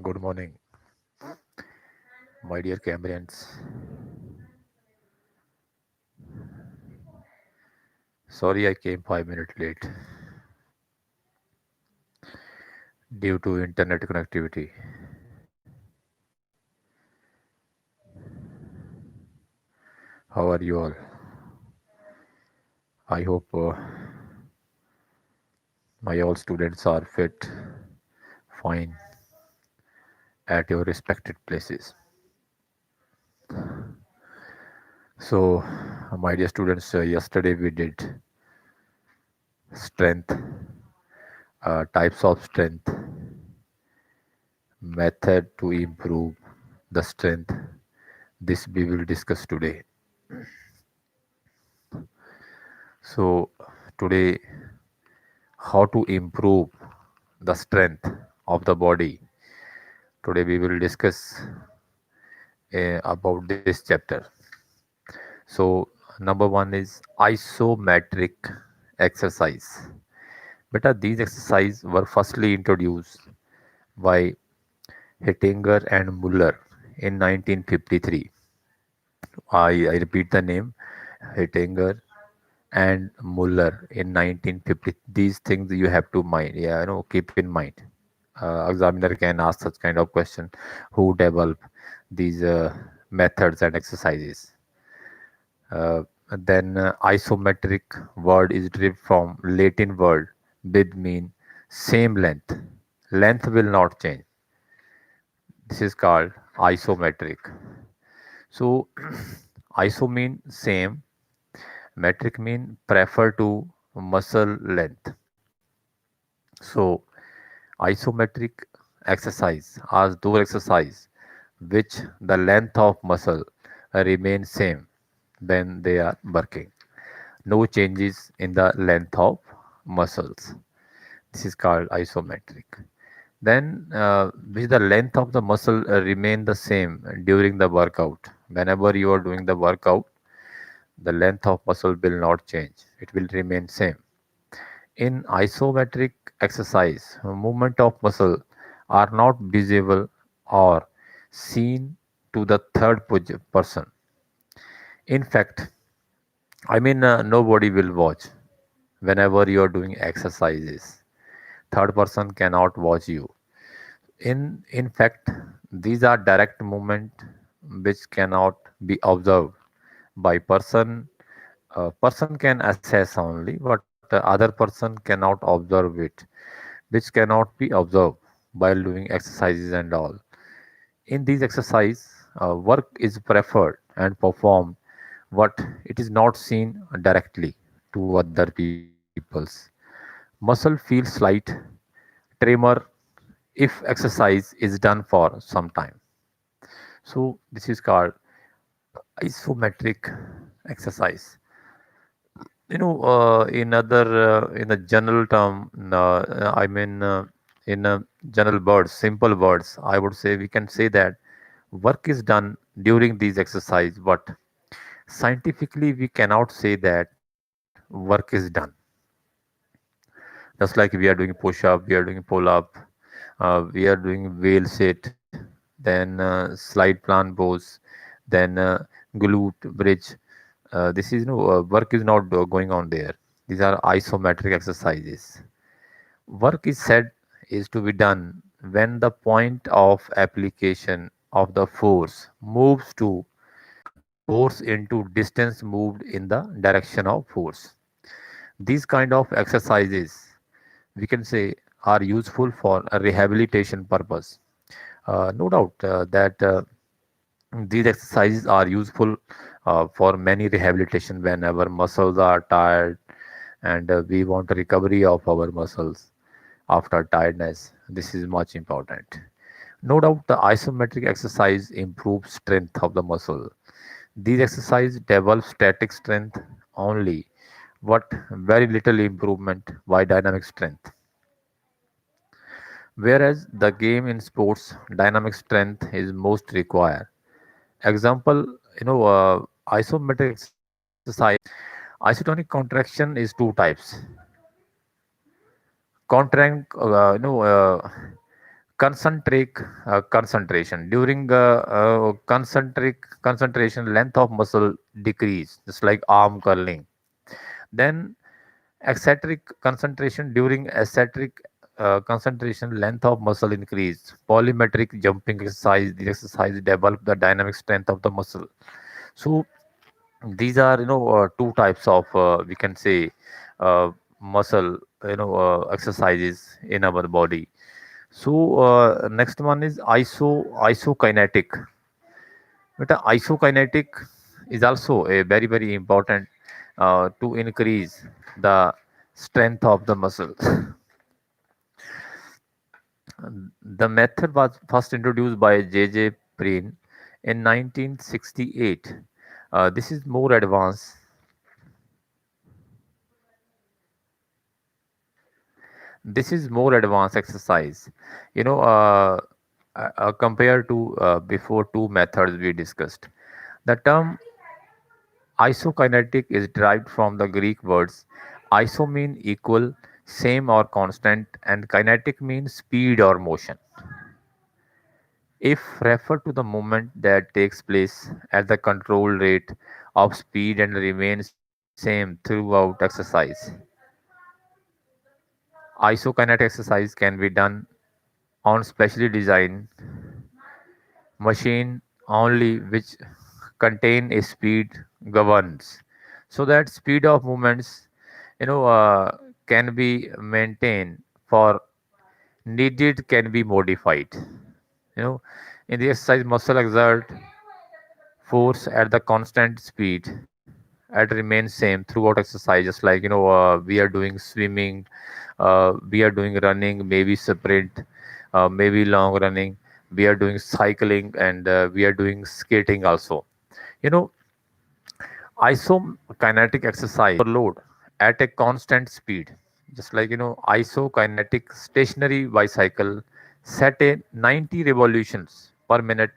Good morning, my dear Cambrians. Sorry I came 5 minutes late due to internet connectivity. How are you all? I hope my all students are fit, fine at your respected places. So, my dear students, yesterday we did strength, types of strength, method to improve the strength. This we will discuss today. So, today, how to improve the strength of the body. Today we will discuss about this chapter. So number one is isometric exercise. Beta, these exercises were firstly introduced by Hettinger and Muller in 1953. I repeat the name, Hettinger and Muller in 1950. These things you have to mind. Yeah, keep in mind. Examiner can ask such kind of question: Who developed these methods and exercises? Then isometric word is derived from Latin word with mean same length. Length will not change. This is called isometric. So iso mean same, metric mean prefer to muscle length. So isometric exercise are those exercise which the length of muscle remains same when they are working. No changes in the length of muscles. This is called isometric. Then, which the length of the muscle remain the same during the workout. Whenever you are doing the workout, the length of muscle will not change. It will remain same. In isometric exercise, movement of muscle are not visible or seen to the third person. In fact, nobody will watch whenever you are doing exercises. Third person cannot watch you. In fact, these are direct movement which cannot be observed by person. Person can assess only, but the other person cannot observe it, which cannot be observed while doing exercises and all. In these exercise, work is preferred and performed, but it is not seen directly to other people's. Muscle feels slight, tremor if exercise is done for some time. So this is called isometric exercise. In a general term, in general words, simple words, I would say we can say that work is done during these exercise, but scientifically we cannot say that work is done. Just like we are doing push up, we are doing pull up, we are doing whale sit, then slide plan pose, then glute bridge. This is no work is not going on there. These are isometric exercises. Work is said is to be done when the point of application of the force moves to force into distance moved in the direction of force. These kind of exercises we can say are useful for a rehabilitation purpose. No doubt that these exercises are useful for many rehabilitation whenever muscles are tired and we want a recovery of our muscles after tiredness. This is much important. No doubt the isometric exercise improves strength of the muscle. These exercises develop static strength only, but very little improvement by dynamic strength. Whereas the game in sports, dynamic strength is most required. Example, isometric exercise. Isotonic contraction is two types. Contract, Concentric concentration during concentric concentration length of muscle decrease just like arm curling. Then eccentric concentration during eccentric concentration length of muscle increase. Polymetric jumping exercise, the exercise develop the dynamic strength of the muscle. So these are two types of we can say muscle exercises in our body. So next one is isokinetic. But isokinetic is also a very important to increase the strength of the muscles. The method was first introduced by J.J. Preen in 1968. This is more advanced. This is more advanced exercise. You know, compared to before two methods we discussed. The term isokinetic is derived from the Greek words iso mean equal, same or constant, and kinetic means speed or motion. If refer to the movement that takes place at the controlled rate of speed and remains same throughout exercise. Isokinetic exercise can be done on specially designed machine only which contain a speed governs so that speed of movements can be maintained for needed can be modified. In the exercise muscle exert force at the constant speed and remains same throughout exercise just like we are doing swimming, we are doing running, maybe sprint, maybe long running, we are doing cycling, and we are doing skating also. you know Isokinetic exercise overload at a constant speed just like isokinetic stationary bicycle set a 90 revolutions per minute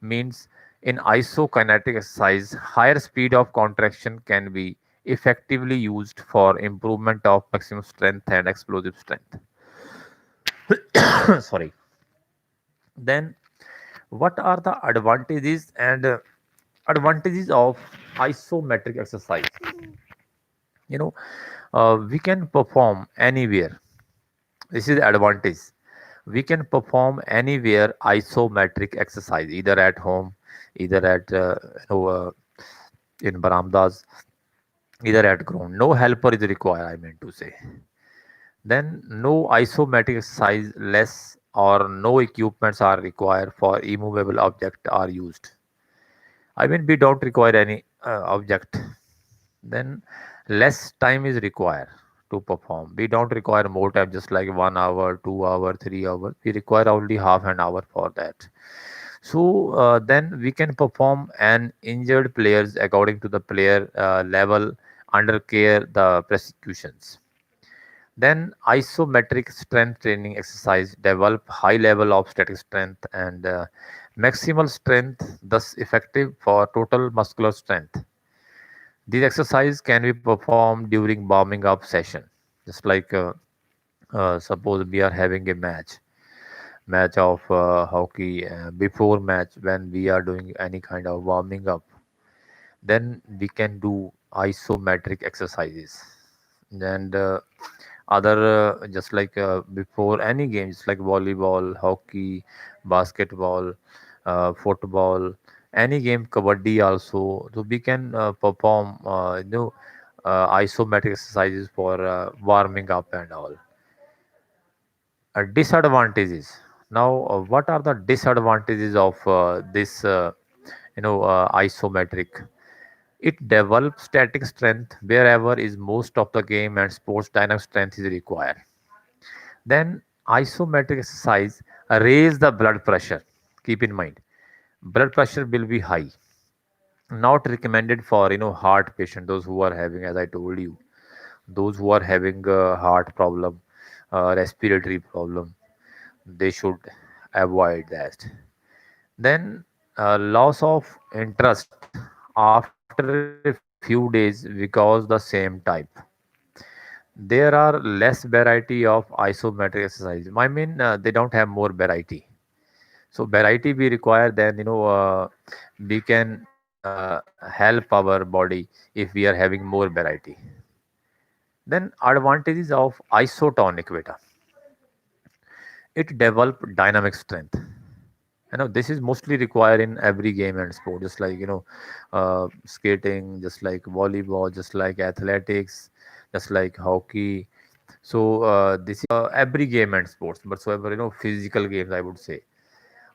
means in isokinetic exercise, higher speed of contraction can be effectively used for improvement of maximum strength and explosive strength. Sorry. Then, what are the advantages and advantages of isometric exercise? You know, we can perform anywhere. This is the advantage. We can perform anywhere isometric exercise, either at home, either at in baramdas, either at ground. No helper is required, I meant to say. Then no isometric exercise, less or no equipments are required for immovable object are used. I mean, we don't require any object. Then less time is required to perform. We don't require more time, just like 1 hour, 2 hour, 3 hours. We require only half an hour for that. So then we can perform an injured players according to the player level under care the prosecutions. Then isometric strength training exercise develop high level of static strength and maximal strength, thus effective for total muscular strength. These exercises can be performed during warming up session, just like suppose we are having a match of hockey before match when we are doing any kind of warming up, then we can do isometric exercises and other just like before any games like volleyball, hockey, basketball, football, any game, kabaddi also, so we can perform isometric exercises for warming up and all. Disadvantages. Now what are the disadvantages of this isometric? It develops static strength wherever is most of the game and sports dynamic strength is required. Then isometric exercise raise the blood pressure. Keep in mind, blood pressure will be high. Not recommended for heart patient. Those who are having, as I told you, those who are having a heart problem, respiratory problem, they should avoid that. Then loss of interest after a few days because the same type. There are less variety of isometric exercise. I mean, they don't have more variety. So variety we require, then we can help our body if we are having more variety. Then advantages of isotonic beta. It develop dynamic strength. This is mostly required in every game and sport, just like skating, just like volleyball, just like athletics, just like hockey. So this is every game and sports, but so physical games, I would say.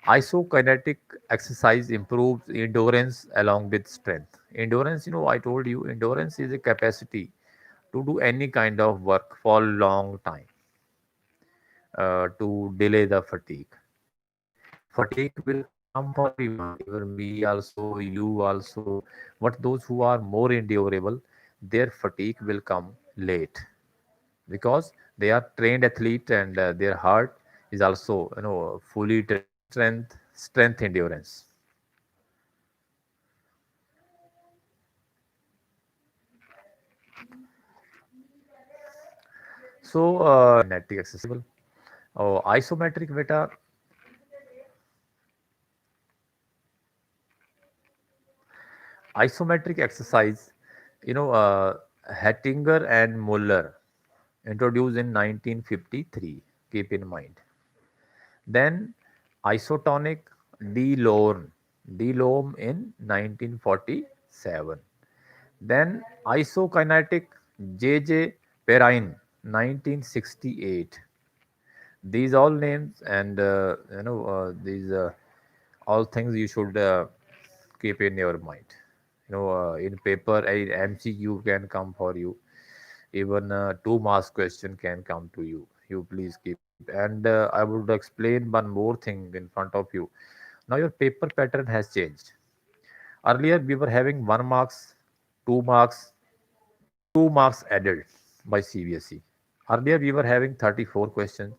Isokinetic exercise improves endurance along with strength. Endurance, I told you, endurance is a capacity to do any kind of work for a long time, to delay the fatigue. Fatigue will come for everyone, even me also, you also. But those who are more endurable, their fatigue will come late because they are trained athlete, and their heart is also fully trained. Strength endurance. So kinetic accessible. Oh, isometric beta. Isometric exercise, Hettinger and Muller introduced in 1953. Keep in mind. Then isotonic DeLorme, DeLorme in 1947. Then isokinetic J.J. Perrine, 1968. These all names, and these all things you should keep in your mind. In paper, a MCQ can come for you. Even 2 marks question can come to you. You please keep. And I would explain one more thing in front of you. Now your paper pattern has changed. Earlier we were having 1 marks, 2 marks, 2 marks added by CBSE. Earlier we were having 34 questions.